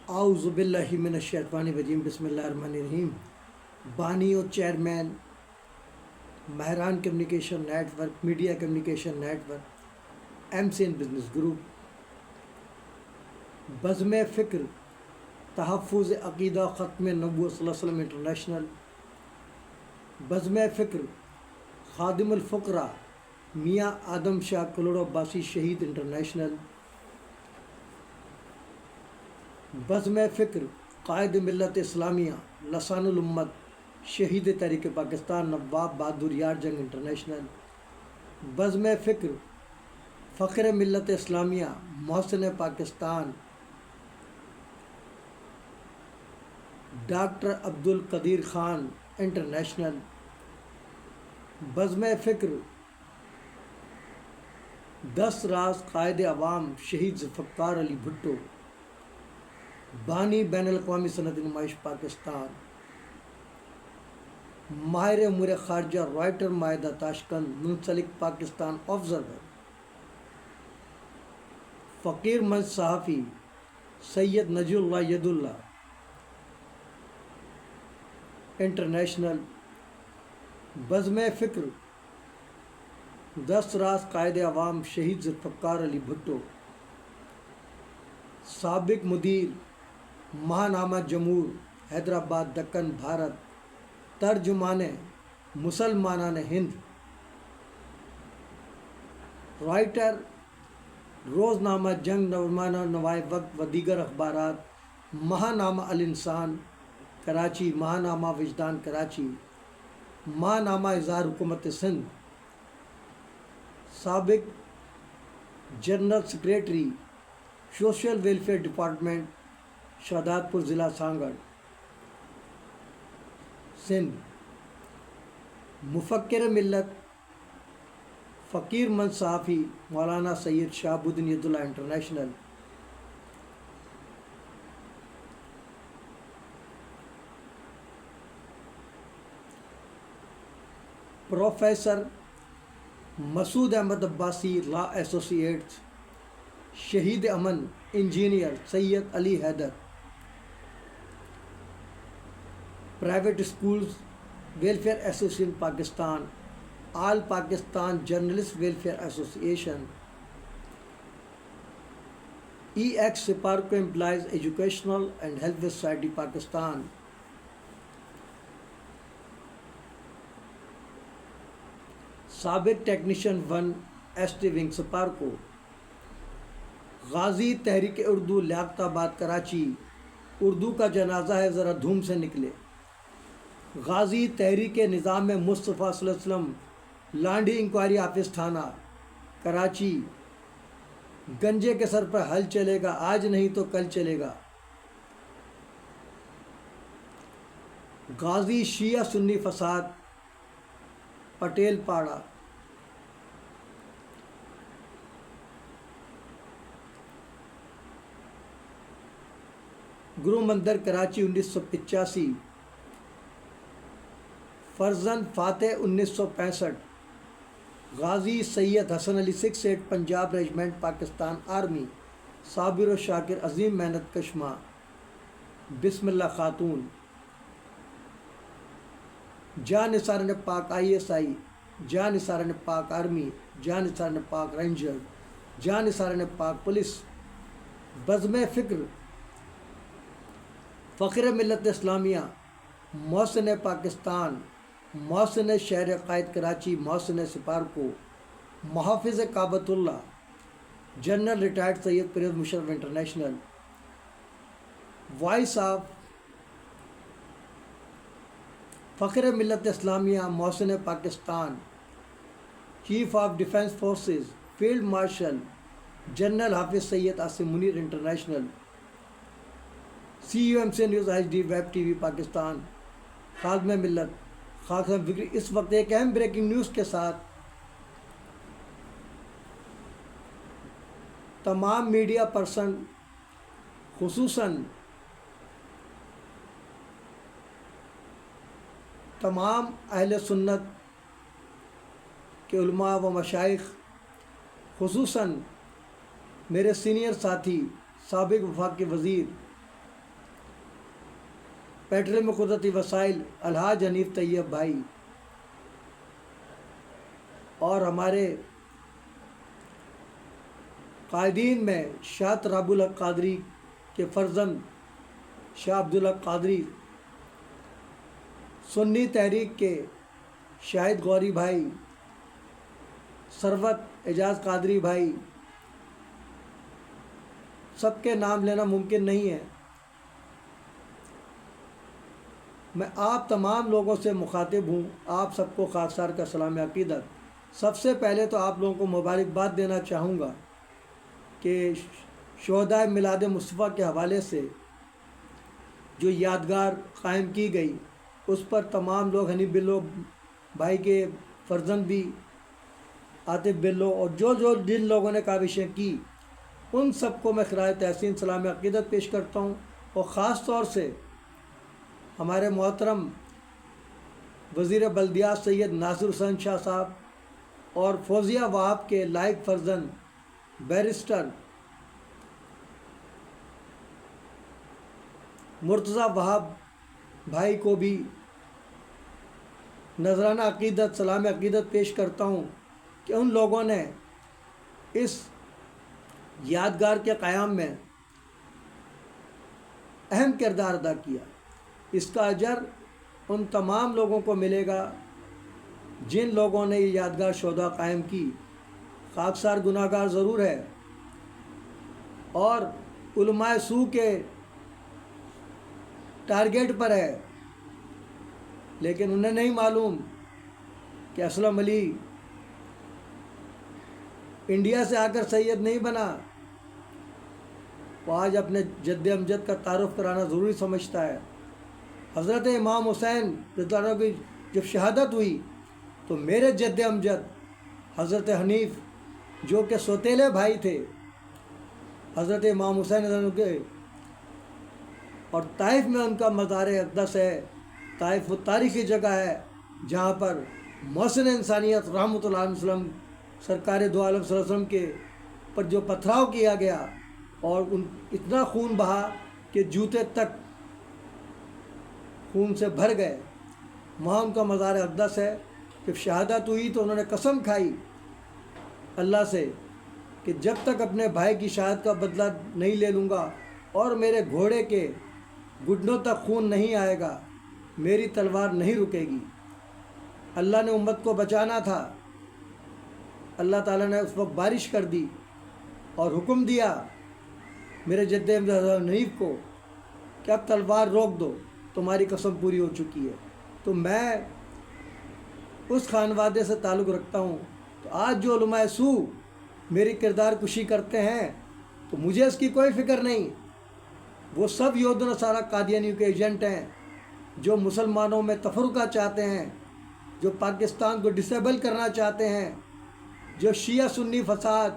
اعوذ باللہ من الشیطان الرجیم بسم اللہ الرحمن الرحیم بانی اور chairman Mehran communication network media communication network M C N business group بزم فکر تحفظ عقیدہ ختم نبوت صلی اللہ علیہ وسلم انٹرنیشنل بزم فکر خادم الفقراء میاں آدم شاہ کلوڑ عباسی شہید انٹرنیشنل بزم فکر قائد ملت اسلامیہ لسان الامت شہید تحریک پاکستان نواب بہادر یار جنگ انٹرنیشنل بزم فکر فخر ملت اسلامیہ محسن پاکستان ڈاکٹر عبدالقدیر خان انٹرنیشنل بزم فکر 10 راز قائد عوام شہید ذوالفقار علی بھٹو بانی بین الاقوامی صنعتی نمائش پاکستان ماہر امور خارجہ رائٹر معاہدہ تاشکند منسلک پاکستان آبزرور فقیر منچ صحافی سید نجی اللہ ید اللہ انٹرنیشنل بزم فکر 10 راز قائد عوام شہید ذوالفقار علی بھٹو سابق مدیر ماہنامہ جمہور حیدرآباد دکن بھارت ترجمان مسلمانان ہند رائٹر روزنامہ جنگ نومانہ نوائے وقت و دیگر اخبارات ماہنامہ الانسان کراچی ماہنامہ وجدان کراچی ماہنامہ اظہار حکومت سندھ سابق general secretary social welfare department Shahdadpur ضلع سانگڑ سندھ مفکر ملت فقیر مند صحافی مولانا سید Shahabuddin Yadullah international professor Masood Ahmed Abbasi law associates شہید امن engineer Syed Ali Haider private schools welfare association Pakistan all Pakistan journalist welfare association ex SUPARCO employees educational and health society Pakistan سابق technician 1 S T wing SUPARCO غازی تحریک اردو لیاقت آباد کراچی اردو کا جنازہ ہے ذرا دھوم سے نکلے غازی تحریک نظام مصطفیٰ صلی اللہ علیہ وسلم لانڈی انکوائری آفس تھانہ کراچی گنجے کے سر پر حل چلے گا آج نہیں تو کل چلے گا غازی شیعہ سنی فساد پٹیل پاڑا گرو مندر کراچی 1985 فرزند فاتح 1965 غازی سید حسن علی 68 پنجاب ریجمنٹ پاکستان آرمی صابر و شاکر عظیم محنت کشمہ بسم اللہ خاتون جان نثار پاک ISI جان نثار پاک آرمی جان نثار پاک رینجر جان نثار پاک پولیس بزم فکر فخر ملت اسلامیہ محسن پاکستان محسن شہر قائد کراچی محسن سپارکو محافظ کعبۃ اللہ general retired Syed Pervez Musharraf international voice of فخر ملت اسلامیہ محسن Pakistan chief of defence forces field marshal general Hafiz Syed Asim Munir international CUMC news HD web TV Pakistan خادم ملت خاکم فکری اس وقت ایک اہم بریکنگ نیوز کے ساتھ تمام میڈیا پرسن خصوصاً تمام اہل سنت کے علماء و مشائخ خصوصاً میرے سینئر ساتھی سابق وفاقی وزیر پیٹرولیم و قدرتی وسائل الحاج حنیف طیب بھائی، اور ہمارے قائدین میں شاہ تراب الحق قادری کے فرزند شاہ عبدالحق قادری، سنی تحریک کے شاہد غوری بھائی، ثروت اعجاز قادری بھائی، سب کے نام لینا ممکن نہیں ہے۔ میں آپ تمام لوگوں سے مخاطب ہوں، آپ سب کو خاکسار کا سلام عقیدت۔ سب سے پہلے تو آپ لوگوں کو مبارکباد دینا چاہوں گا کہ شہدائے میلاد مصطفیٰ کے حوالے سے جو یادگار قائم کی گئی، اس پر تمام لوگ، حنیف بلو بھائی کے فرزند بھی، عاطف بلو، اور جو جن لوگوں نے کاوشیں کی، ان سب کو میں خراج تحسین سلام عقیدت پیش کرتا ہوں، اور خاص طور سے ہمارے محترم وزیر بلدیات سید ناصر حسین شاہ صاحب اور فوزیہ وہاب کے لائق فرزند بیرسٹر مرتضیٰ وہاب بھائی کو بھی نذرانہ عقیدت سلام عقیدت پیش کرتا ہوں کہ ان لوگوں نے اس یادگار کے قیام میں اہم کردار ادا کیا۔ اس کا اجر ان تمام لوگوں کو ملے گا جن لوگوں نے یہ یادگار شہداء قائم کی۔ خاکسار گناہ گار ضرور ہے، اور علماء سو کے ٹارگیٹ پر ہے، لیکن انہیں نہیں معلوم کہ اسلم علی انڈیا سے آ کر سید نہیں بنا، وہ آج اپنے جد امجد کا تعارف کرانا ضروری سمجھتا ہے۔ حضرت امام حسین رضی اللہ عنہ کی جب شہادت ہوئی تو میرے جد امجد حضرت حنیف، جو کہ سوتیلے بھائی تھے حضرت امام حسین رضی اللہ عنہ کے، اور طائف میں ان کا مزار اقدس ہے۔ طائف وہ تاریخی جگہ ہے جہاں پر محسن انسانیت رحمۃ اللہ علیہ وسلم، سرکار دو عالم صلی اللہ علیہ وسلم کے پر جو پتھراؤ کیا گیا، اور اتنا خون بہا کہ جوتے تک خون سے بھر گئے، وہاں ان کا مزار اقدس ہے۔ جب شہادت ہوئی تو انہوں نے قسم کھائی اللہ سے کہ جب تک اپنے بھائی کی شہادت کا بدلہ نہیں لے لوں گا اور میرے گھوڑے کے گھٹنوں تک خون نہیں آئے گا، میری تلوار نہیں رکے گی۔ اللہ نے امت کو بچانا تھا، اللہ تعالیٰ نے اس وقت بارش کر دی اور حکم دیا میرے جد حضرت حنیف کو کہ اب تلوار روک دو، تمہاری قسم پوری ہو چکی ہے۔ تو میں اس خانوادے سے تعلق رکھتا ہوں، تو آج جو علماء سو میری کردار کشی کرتے ہیں تو مجھے اس کی کوئی فکر نہیں۔ وہ سب یہود و نصارہ قادیانیوں کے ایجنٹ ہیں جو مسلمانوں میں تفرقہ چاہتے ہیں، جو پاکستان کو ڈسیبل کرنا چاہتے ہیں، جو شیعہ سنی فساد،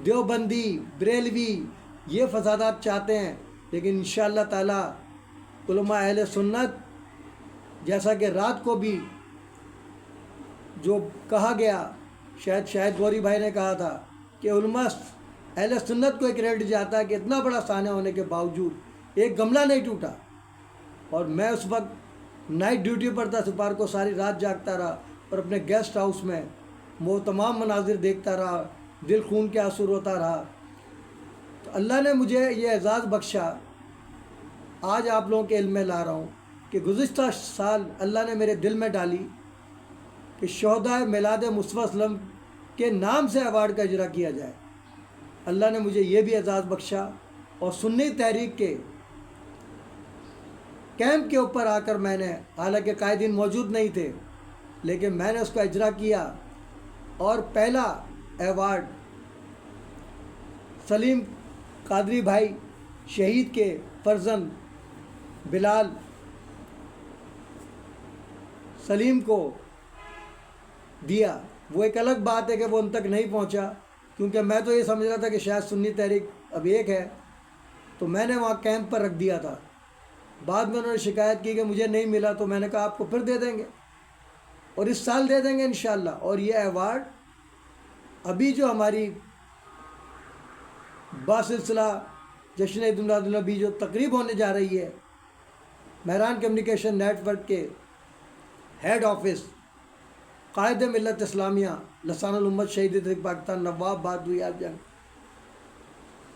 دیوبندی، بریلوی، یہ فسادات چاہتے ہیں۔ لیکن انشاءاللہ تعالی علماء اہل سنت، جیسا کہ رات کو بھی جو کہا گیا، شاید غوری بھائی نے کہا تھا کہ علماء اہل سنت کو ایک کریڈٹ جاتا ہے کہ اتنا بڑا سانحہ ہونے کے باوجود ایک گملہ نہیں ٹوٹا، اور میں اس وقت نائٹ ڈیوٹی پر تھا، سپار کو ساری رات جاگتا رہا اور اپنے گیسٹ ہاؤس میں وہ تمام مناظر دیکھتا رہا، دل خون کے آنسو روتا رہا۔ تو اللہ نے مجھے یہ اعزاز بخشا، آج آپ لوگوں کے علم میں لا رہا ہوں کہ گزشتہ سال اللہ نے میرے دل میں ڈالی کہ شہداء میلاد مصطفیٰ صلی اللہ علیہ وسلم کے نام سے ایوارڈ کا اجرا کیا جائے۔ اللہ نے مجھے یہ بھی اعزاز بخشا، اور سنی تحریک کے کیمپ کے اوپر آ کر میں نے، حالانکہ قائدین موجود نہیں تھے، لیکن میں نے اس کا اجرا کیا، اور پہلا ایوارڈ سلیم قادری بھائی شہید کے فرزند بلال سلیم کو دیا۔ وہ ایک الگ بات ہے کہ وہ ان تک نہیں پہنچا، کیونکہ میں تو یہ سمجھ رہا تھا کہ شاید سنی تحریک اب ایک ہے، تو میں نے وہاں کیمپ پر رکھ دیا تھا۔ بعد میں انہوں نے شکایت کی کہ مجھے نہیں ملا، تو میں نے کہا آپ کو پھر دے دیں گے، اور اس سال دے دیں گے انشاءاللہ۔ اور یہ ایوارڈ ابھی جو ہماری باسلسلہ جشن عید میلاد النبی جو تقریب ہونے جا رہی ہے، مہران کمیونیکیشن نیٹ ورک کے ہیڈ آفس قائد ملت اسلامیہ لسان الامت شہید تحریک پاکستان نواب بہادر آپ جنگ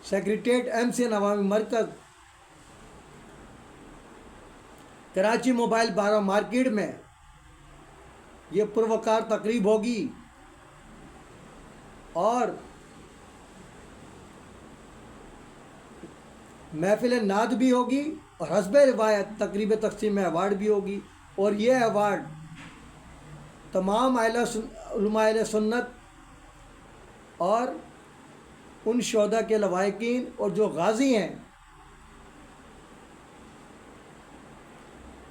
سیکریٹریٹ MCN عوامی مرکز کراچی موبائل 12 مارکیٹ میں یہ پروقار تقریب ہوگی اور محفل نعت بھی ہوگی اور حسب روایت تقریب تقسیم ایوارڈ بھی ہوگی، اور یہ ایوارڈ تمام علماء اہل سنت اور ان شہداء کے لواحقین اور جو غازی ہیں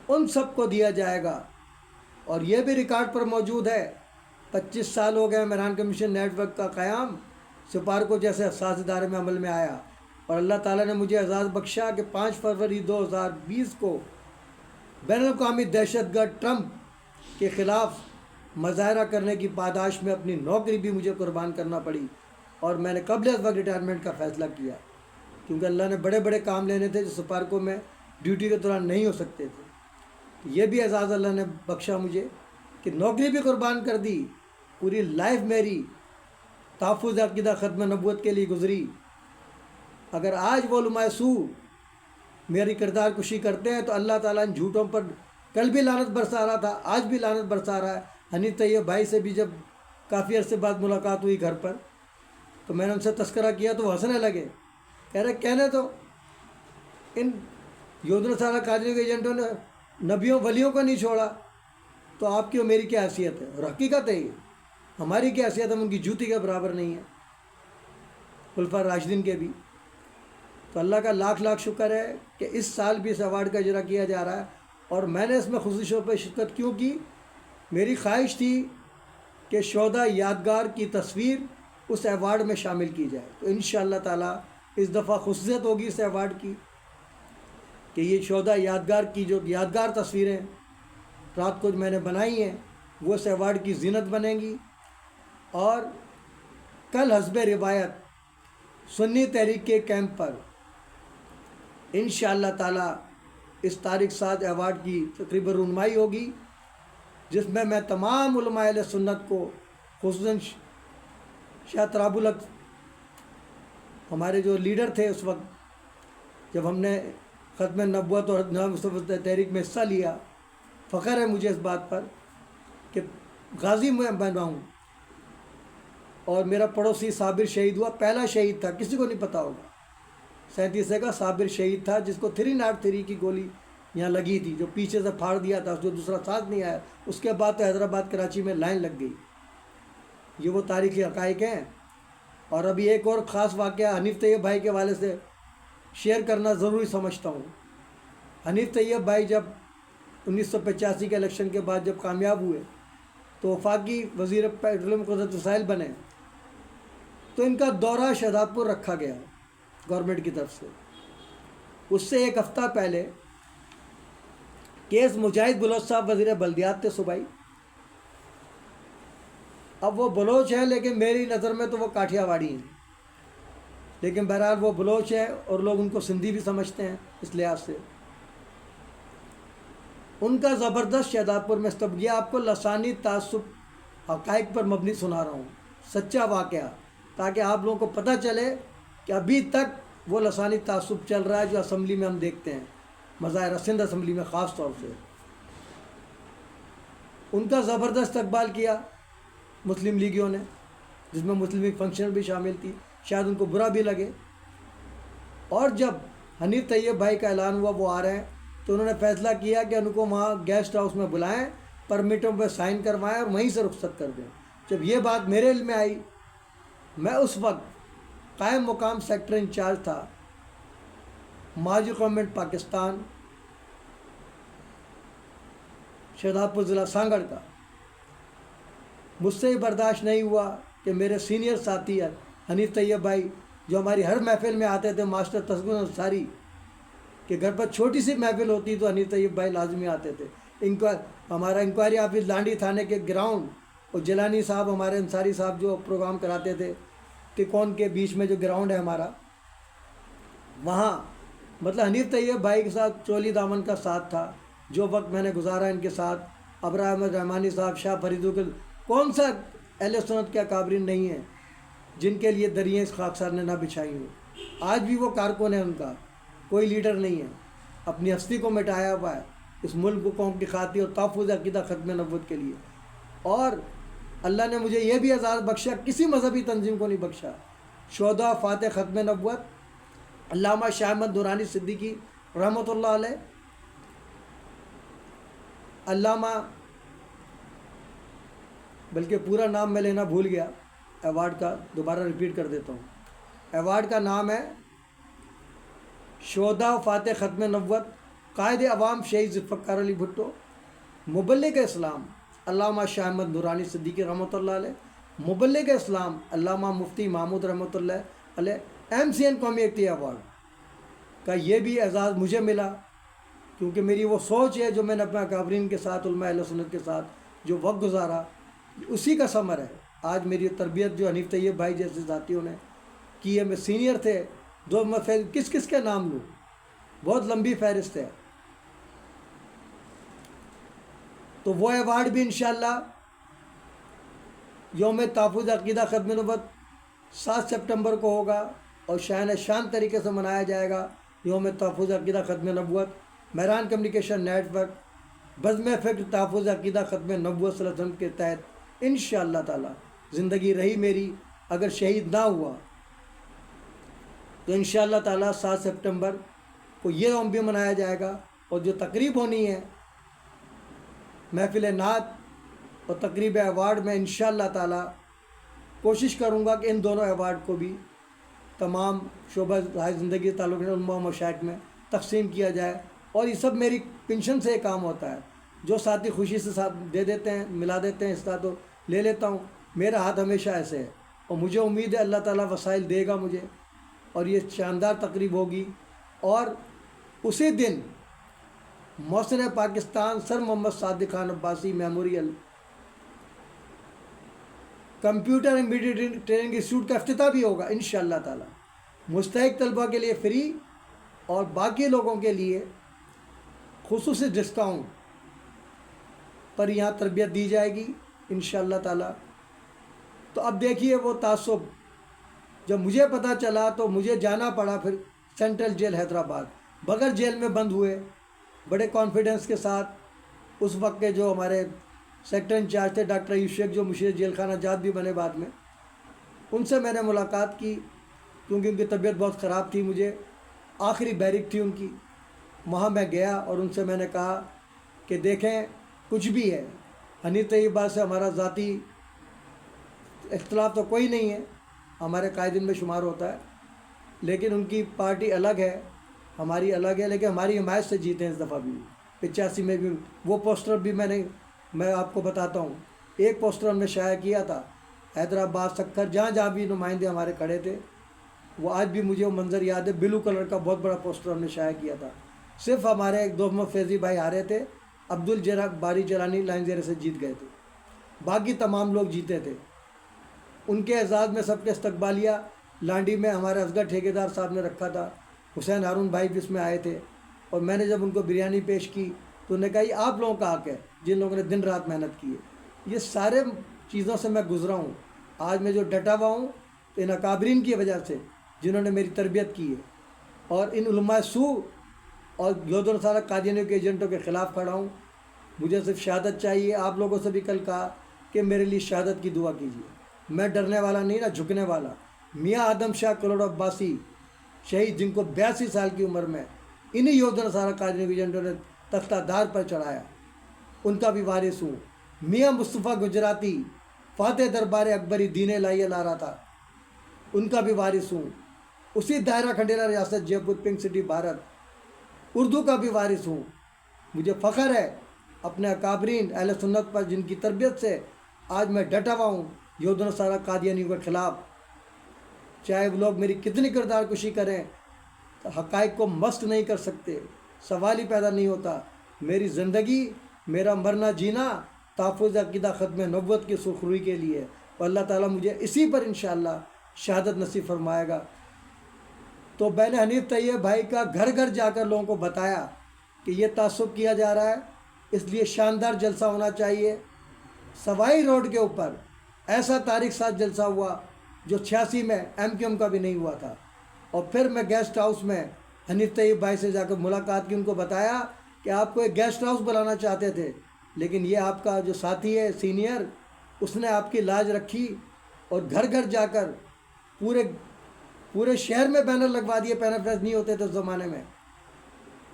ان سب کو دیا جائے گا۔ اور یہ بھی ریکارڈ پر موجود ہے، 25 سال ہو گئے مہران کمیشن نیٹ ورک کا قیام، سپارکو جیسے حساس ادارے میں عمل میں آیا، اور اللہ تعالیٰ نے مجھے اعزاز بخشا کہ 5 فروری 2020 کو بین الاقوامی دہشت گرد ٹرمپ کے خلاف مظاہرہ کرنے کی پاداش میں اپنی نوکری بھی مجھے قربان کرنا پڑی، اور میں نے قبل از وقت ریٹائرمنٹ کا فیصلہ کیا، کیونکہ اللہ نے بڑے بڑے کام لینے تھے جو سپارکو میں ڈیوٹی کے دوران نہیں ہو سکتے تھے۔ یہ بھی اعزاز اللہ نے بخشا مجھے کہ نوکری بھی قربان کر دی، پوری لائف میری تحفظ عقیدہ ختم نبوت کے لیے گزری۔ اگر آج وہ علماء سو میری کردار کشی کرتے ہیں تو اللہ تعالیٰ ان جھوٹوں پر کل بھی لعنت برسا رہا تھا، آج بھی لعنت برسا رہا ہے۔ حنیف طیب بھائی سے بھی جب کافی عرصے بعد ملاقات ہوئی گھر پر تو میں نے ان سے تذکرہ کیا تو وہ ہنسنے لگے، کہہ رہے کہنے تو ان یہود نصارہ قادریوں کے ایجنٹوں نے نبیوں ولیوں کو نہیں چھوڑا، تو آپ کی اور میری کیا حیثیت ہے؟ اور حقیقت ہے یہ، ہماری کیا حیثیت، ہم ان کی جوتی کے برابر نہیں ہے، خلفاء راشدین کے بھی۔ تو اللہ کا لاکھ لاکھ شکر ہے کہ اس سال بھی اس ایوارڈ کا اجرا کیا جا رہا ہے، اور میں نے اس میں خصوصی طور پہ شرکت کیوں کی؟ میری خواہش تھی کہ شہداء یادگار کی تصویر اس ایوارڈ میں شامل کی جائے، تو انشاءاللہ تعالیٰ اس دفعہ خصوصیت ہوگی اس ایوارڈ کی کہ یہ شہداء یادگار کی جو یادگار تصویریں رات کو میں نے بنائی ہیں وہ اس ایوارڈ کی زینت بنیں گی۔ اور کل حسب روایت سنی تحریک کے کیمپ پر انشاءاللہ تعالیٰ اس تاریخ 7 ایوارڈ کی تقریباً رونمائی ہوگی، جس میں تمام علماء اہل سنت کو، خصوصاً شاہ تراب الحق ہمارے جو لیڈر تھے اس وقت جب ہم نے ختم نبوت اور مصطفیٰ تحریک میں حصہ لیا، فخر ہے مجھے اس بات پر کہ غازی میں بنا ہوں، اور میرا پڑوسی صابر شہید ہوا، پہلا شہید تھا، کسی کو نہیں پتہ ہوگا، 37 کا صابر شہید تھا جس کو 303 کی گولی یہاں لگی تھی، جو پیچھے سے پھاڑ دیا تھا، جو دوسرا ساتھ نہیں آیا، اس کے بعد تو حیدرآباد کراچی میں لائن لگ گئی۔ یہ وہ تاریخی حقائق ہیں۔ اور ابھی ایک اور خاص واقعہ حنیف طیب بھائی کے حوالے سے شیئر کرنا ضروری سمجھتا ہوں۔ حنیف طیب بھائی جب 1985 کے الیکشن کے بعد جب کامیاب ہوئے تو وفاقی وزیر پیٹرولیم قدرتی وسائل بنے، تو ان کا دورہ شہزاد پور رکھا گیا گورنمنٹ کی طرف سے۔ اس سے ایک ہفتہ پہلے کیس مجاہد بلوچ صاحب وزیر بلدیات تھے صوبائی، اب وہ بلوچ ہیں لیکن میری نظر میں تو وہ کاٹھیا واڑی ہیں، لیکن بہرحال وہ بلوچ ہیں اور لوگ ان کو سندھی بھی سمجھتے ہیں، اس لحاظ سے ان کا زبردست شہزاد پور میں استقبال۔ آپ کو لسانی تعصب حقائق پر مبنی سنا رہا ہوں، سچا واقعہ، تاکہ آپ لوگوں کو پتہ چلے کہ ابھی تک وہ لسانی تعصب چل رہا ہے جو اسمبلی میں ہم دیکھتے ہیں، مظاہرہ سندھ اسمبلی میں خاص طور سے۔ ان کا زبردست استقبال کیا مسلم لیگیوں نے، جس میں مسلم لیگ فنکشن بھی شامل تھی، شاید ان کو برا بھی لگے۔ اور جب حنیف طیب بھائی کا اعلان ہوا وہ آ رہے ہیں، تو انہوں نے فیصلہ کیا کہ ان کو وہاں گیسٹ ہاؤس میں بلائیں، پرمٹوں پہ سائن کروائیں اور وہیں سے رخصت کر دیں۔ جب یہ بات میرے علم میں آئی، میں اس وقت قائم مقام سیکٹر انچارج تھا ماضی گورنمنٹ پاکستان شہزاد پور ضلع سانگڑ کا، مجھ سے ہی برداشت نہیں ہوا کہ میرے سینئر ساتھی حنیف طیب بھائی جو ہماری ہر محفل میں آتے تھے، ماسٹر تسگن انصاری کہ گھر پر چھوٹی سی محفل ہوتی تو حنیف طیب بھائی لازمی آتے تھے۔ ہمارا انکوائری آفس لانڈی تھانے کے گراؤنڈ، اور جیلانی صاحب ہمارے انصاری صاحب جو پروگرام کراتے تھے، کہ کون کے بیچ میں جو گراؤنڈ ہے ہمارا، وہاں مطلب حنیف طیب بھائی کے ساتھ چولی دامن کا ساتھ تھا، جو وقت میں نے گزارا ان کے ساتھ، ابرار احمد رحمانی صاحب، شاہ فرید الدین، کون سا اہل سنت کے اکابرین نہیں ہیں جن کے لیے دریں اس خاکسار نے نہ بچھائی ہوں۔ آج بھی وہ کارکن ہے، ان کا کوئی لیڈر نہیں ہے، اپنی ہستی کو مٹایا ہوا ہے اس ملک کو قوم کی خاطر اور تحفظ عقیدہ ختم نبوت کے لیے۔ اور اللہ نے مجھے یہ بھی اعزاز بخشا، کسی مذہبی تنظیم کو نہیں بخشا۔ شہداء فاتح ختم نبوت علامہ شاہ احمد نورانی صدیقی رحمۃ اللہ علیہ، علامہ، بلکہ پورا نام میں لینا بھول گیا ایوارڈ کا، دوبارہ ریپیٹ کر دیتا ہوں۔ ایوارڈ کا نام ہے شہداء فاتح ختم نبوت قائد عوام شہید ذوالفقار علی بھٹو، مبلغ اسلام علامہ شاہ احمد نورانی صدیقی رحمۃ اللہ علیہ، مبلغ اسلام علامہ مفتی محمود رحمۃ اللہ علیہ۔ MCN قومی ایکتی ایوارڈ کا یہ بھی اعزاز مجھے ملا، کیونکہ میری وہ سوچ ہے جو میں نے اپنے اکابرین کے ساتھ، علماء اہل سنت کے ساتھ جو وقت گزارا، اسی کا ثمر ہے۔ آج میری تربیت جو حنیف طیب بھائی جیسے ذاتیوں نے کی ہے، میں سینئر تھے، جو میں کس کس کے نام لوں، بہت لمبی فہرست ہے۔ تو وہ ایوارڈ بھی انشاءاللہ یوم تحفظ عقیدہ ختم نبوت 7 سپٹمبر کو ہوگا، اور شان طریقے سے منایا جائے گا یوم تحفظ عقیدہ ختم نبوت۔ مہران کمیونیکیشن نیٹ ورک بزم فکر تحفظ عقیدہ ختم نبوت صلی اللہ علیہ وسلم کے تحت انشاءاللہ تعالی زندگی رہی میری، اگر شہید نہ ہوا تو انشاءاللہ تعالی 7 سپٹمبر کو یہ یوم بھی منایا جائے گا۔ اور جو تقریب ہونی ہے محفل نعت اور تقریب ایوارڈ میں انشاءاللہ تعالی کوشش کروں گا کہ ان دونوں ایوارڈ کو بھی تمام شعبہ زندگی تعلق علماء و مشائخ میں تقسیم کیا جائے۔ اور یہ سب میری پنشن سے کام ہوتا ہے، جو ساتھی خوشی سے ساتھ دے دیتے ہیں، ملا دیتے ہیں، حصہ تو لے لیتا ہوں، میرا ہاتھ ہمیشہ ایسے ہے، اور مجھے امید ہے اللہ تعالیٰ وسائل دے گا مجھے، اور یہ شاندار تقریب ہوگی۔ اور اسی دن محسن Pakistan sir Muhammad Sadiq Khan Abbasi memorial computer and media training institute کا افتتاح بھی ہوگا انشاءاللہ تعالی، مستحق طلبہ کے لیے فری اور باقی لوگوں کے لیے خصوصی ڈسکاؤنٹ پر یہاں تربیت دی جائے گی انشاءاللہ تعالی۔ تو اب دیکھیے وہ تعصب، جب مجھے پتہ چلا تو مجھے جانا پڑا پھر سینٹرل جیل حیدرآباد، بغیر جیل میں بند ہوئے، بڑے کانفیڈنس کے ساتھ۔ اس وقت کے جو ہمارے سیکٹر انچارج تھے ڈاکٹر ایوب شیخ، جو مشیر جیل خانہ جات بھی بنے بعد میں، ان سے میں نے ملاقات کی، کیونکہ ان کی طبیعت بہت خراب تھی، مجھے آخری بیرک تھی ان کی، وہاں میں گیا اور ان سے میں نے کہا کہ دیکھیں کچھ بھی ہے، حنیف طیب بھائی سے ہمارا ذاتی اختلاف تو کوئی نہیں ہے، ہمارے قائدین میں شمار ہوتا ہے، لیکن ان کی پارٹی الگ ہے، ہماری الگ ہے، لیکن ہماری حمایت سے جیتے ہیں اس دفعہ بھی۔ 85 میں بھی وہ پوسٹر بھی میں آپ کو بتاتا ہوں، ایک پوسٹر ہم نے شائع کیا تھا حیدرآباد، سکھر، جہاں جہاں بھی نمائندے ہمارے کھڑے تھے، وہ آج بھی مجھے وہ منظر یاد ہے، بلو کلر کا بہت بڑا پوسٹر ہم نے شائع کیا تھا۔ صرف ہمارے ایک دو محمد فیضی بھائی ہارے تھے، عبدالباری جیلانی لائن زیرے سے جیت گئے تھے، باقی تمام لوگ جیتے تھے۔ ان کے اعزاز میں سب کے استقبالیہ لانڈی میں ہمارے اصغر ٹھیکیدار صاحب نے رکھا تھا، حسین ہارون بھائی بھی اس میں آئے تھے، اور میں نے جب ان کو بریانی پیش کی تو انہوں نے کہا یہ آپ لوگوں کا حق ہے جن لوگوں نے دن رات محنت کی ہے۔ یہ سارے چیزوں سے میں گزرا ہوں، آج میں جو ڈٹا ہوا ہوں ان اکابرین کی وجہ سے جنہوں نے میری تربیت کی ہے، اور ان علماء سو اور یہود و نصارہ قادیانیوں کے ایجنٹوں کے خلاف کھڑا ہوں۔ مجھے صرف شہادت چاہیے، آپ لوگوں سے بھی کل کہا کہ میرے لیے شہادت کی دعا کیجیے، میں ڈرنے والا نہیں، نہ جھکنے والا۔ میاں آدم شاہ کروڑ عباسی شہید، جن کو 82 سال کی عمر میں انہی یہود و نصارہ قادیانیوں کے ایجنٹوں نے تختہ دار پر چڑھایا، ان کا بھی وارث ہوں۔ میاں مصطفیٰ گجراتی فاتح دربار اکبری دین الہی لا رہا تھا، ان کا بھی وارث ہوں۔ اسی دائرہ کھنڈیرا ریاست جے پور پنک سٹی بھارت، اردو کا بھی وارث ہوں۔ مجھے فخر ہے اپنے اکابرین اہل سنت پر جن کی تربیت سے آج میں ڈٹا ہوا ہوں یہود و نصارہ قادیانیوں کے خلاف، چاہے وہ لوگ میری کتنی کردار کشی کریں، حقائق کو مست نہیں کر سکتے، سوال ہی پیدا نہیں ہوتا۔ میری زندگی، میرا مرنا جینا تحفظ عقیدہ ختم نبوت کی سرخروئی کے لیے، اور اللہ تعالیٰ مجھے اسی پر انشاءاللہ شہادت نصیب فرمائے گا۔ تو میں نے حنیف طیب بھائی کا گھر گھر جا کر لوگوں کو بتایا کہ یہ تعصب کیا جا رہا ہے، اس لیے شاندار جلسہ ہونا چاہیے۔ سوائی روڈ کے اوپر ایسا تاریخ ساز جلسہ ہوا جو 86 میں MQM کا بھی نہیں ہوا تھا۔ اور پھر میں گیسٹ ہاؤس میں حنیف طیب بھائی سے جا کر ملاقات کی، ان کو بتایا کہ آپ کو ایک گیسٹ ہاؤس بنانا چاہتے تھے، لیکن یہ آپ کا جو ساتھی ہے سینئر، اس نے آپ کی لاج رکھی اور گھر گھر جا کر پورے شہر میں بینر لگوا دیے۔ پینر فیس نہیں ہوتے تھے اس زمانے میں،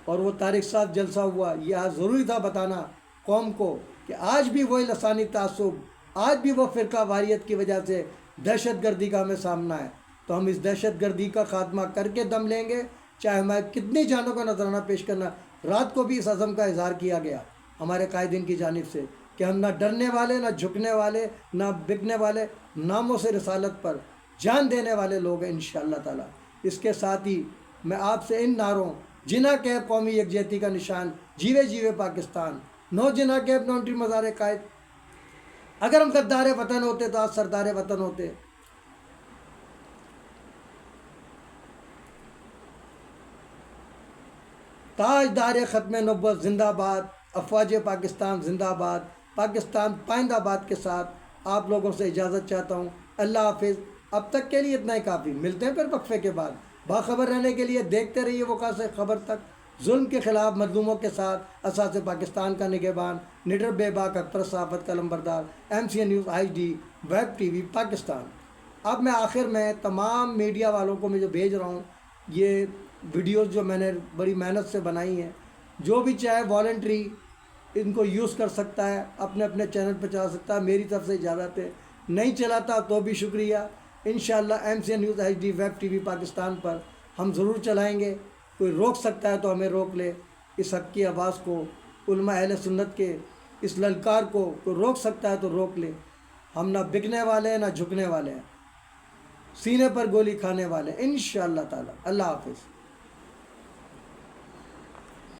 اور وہ تاریخ ساز جلسہ ہوا۔ یہ آج ضروری تھا بتانا قوم کو کہ آج بھی وہی لسانی تعصب، آج بھی وہ فرقہ واریت کی وجہ سے دہشت گردی کا ہمیں سامنا ہے۔ تو ہم اس دہشت گردی کا خاتمہ کر کے دم لیں گے، چاہے ہمیں کتنی جانوں کا نذرانہ پیش کرنا۔ رات کو بھی اس عزم کا اظہار کیا گیا ہمارے قائدین کی جانب سے کہ ہم نہ ڈرنے والے، نہ جھکنے والے، نہ بکنے والے، ناموں سے رسالت پر جان دینے والے لوگ ہیں انشاءاللہ تعالی۔ اس کے ساتھ ہی میں آپ سے ان نعروں جناح کے قومی یکجہتی کا نشان، جیوے جیوے پاکستان، نو جناح کے 90 مزار قائد، اگر ہم غدار وطن ہوتے تو آج سردار وطن ہوتے۔ تاجدار ختم نبوت زندہ باد، افواج پاکستان زندہ باد، پاکستان پائندہ باد کے ساتھ آپ لوگوں سے اجازت چاہتا ہوں۔ اللہ حافظ۔ اب تک کے لیے اتنا ہی کافی، ملتے ہیں پھر وقفے کے بعد۔ باخبر رہنے کے لیے دیکھتے رہیے وقت سے خبر تک۔ ظلم کے خلاف مظلوموں کے ساتھ اساس پاکستان کا نگہبان، نڈر بے باک اکبر صحافت کا لمبردار، MCN news HD web TV Pakistan. اب میں آخر میں تمام میڈیا والوں کو میں جو بھیج رہا ہوں، یہ ویڈیوز جو میں نے بڑی محنت سے بنائی ہیں، جو بھی چاہے والنٹری ان کو یوز کر سکتا ہے، اپنے اپنے چینل پہ چلا سکتا ہے۔ میری طرف سے اجازت ہے، نہیں چلاتا تو بھی شکریہ۔ انشاءاللہ MCN news HD web TV Pakistan پر ہم ضرور چلائیں گے۔ کوئی روک سکتا ہے تو ہمیں روک لے۔ اس حق کی آواز کو، علماء اہل سنت کے اس للکار کو کوئی روک سکتا ہے تو روک لے۔ ہم نہ بکنے والے ہیں، نہ جھکنے والے ہیں، سینے پر گولی کھانے والے، انشاءاللہ تعالی۔ اللہ حافظ۔